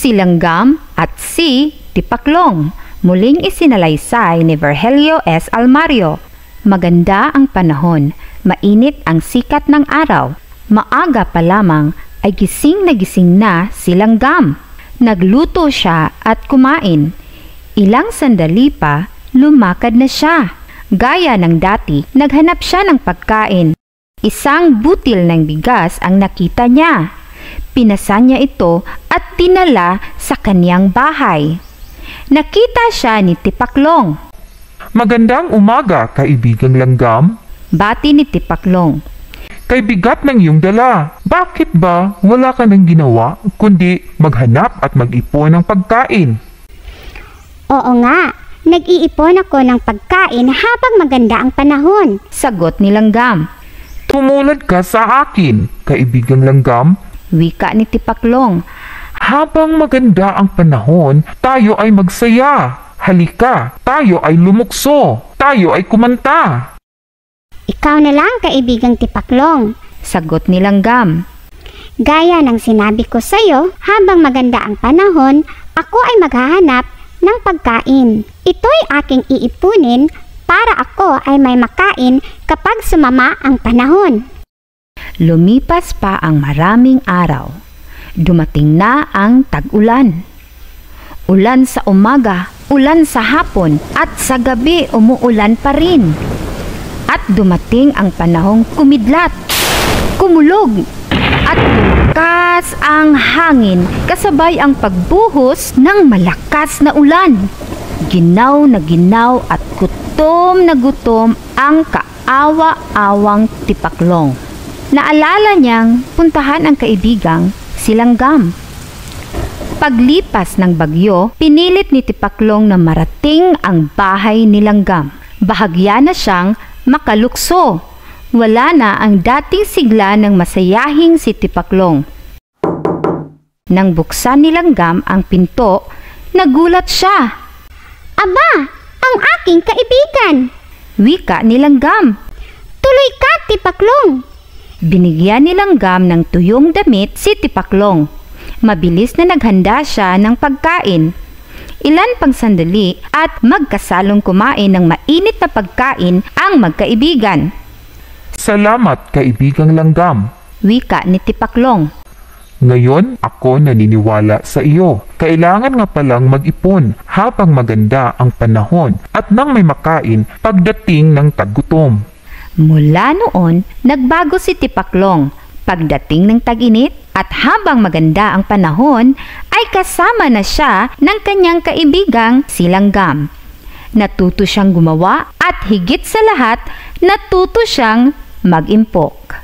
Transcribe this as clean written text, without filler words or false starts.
Si Langgam at si Tipaklong, muling isinalaysay ni Virgilio S. Almario. Maganda ang panahon, mainit ang sikat ng araw. Maaga pa lamang ay gising na si Langgam. Nagluto siya at kumain. Ilang sandali pa, lumakad na siya. Gaya ng dati, naghanap siya ng pagkain. Isang butil ng bigas ang nakita niya. Pinasa niya ito at dinala sa kaniyang bahay. Nakita siya ni Tipaklong. Magandang umaga, kaibigang Langgam. Bati ni Tipaklong. Kay bigat ng iyong dala. Bakit ba wala ka nang ginawa kundi maghanap at mag-ipon ng pagkain? Oo nga, nag-iipon ako ng pagkain habang maganda ang panahon. Sagot ni Langgam. Tumulad ka sa akin, kaibigang Langgam. Wika ni Tipaklong. Habang maganda ang panahon, tayo ay magsaya. Halika, tayo ay lumukso. Tayo ay kumanta. Ikaw na lang, kaibigang Tipaklong. Sagot ni Langgam. Gaya ng sinabi ko sa iyo, habang maganda ang panahon, ako ay maghahanap ng pagkain. Ito'y aking iipunin para ako ay may makain kapag sumama ang panahon. Lumipas pa ang maraming araw. Dumating na ang tag-ulan. Ulan sa umaga, ulan sa hapon, at sa gabi umuulan pa rin. At dumating ang panahong kumidlat, kumulog, at lumakas ang hangin kasabay ang pagbuhos ng malakas na ulan. Ginaw na ginaw at gutom na gutom ang kaawa-awang Tipaklong. Naalala niyang puntahan ang kaibigang si Langgam. Paglipas ng bagyo, pinilit ni Tipaklong na marating ang bahay ni Langgam. Bahagya na siyang makalukso. Wala na ang dating sigla ng masayahing si Tipaklong. Nang buksan ni Langgam ang pinto, nagulat siya. Aba, ang aking kaibigan! Wika ni Langgam. Tuloy ka, Tipaklong! Binigyan ni Langgam ng tuyong damit si Tipaklong. Mabilis na naghanda siya ng pagkain. Ilan pang sandali at magkasalong kumain ng mainit na pagkain ang magkaibigan. Salamat, kaibigang Langgam. Wika ni Tipaklong. Ngayon, ako naniniwala sa iyo. Kailangan nga palang mag-ipon habang maganda ang panahon at nang may makain pagdating ng taggutom. Mula noon, nagbago si Tipaklong. Pagdating ng tag-init at habang maganda ang panahon, ay kasama na siya ng kanyang kaibigang si Langgam. Natuto siyang gumawa at higit sa lahat, natuto siyang mag-impok.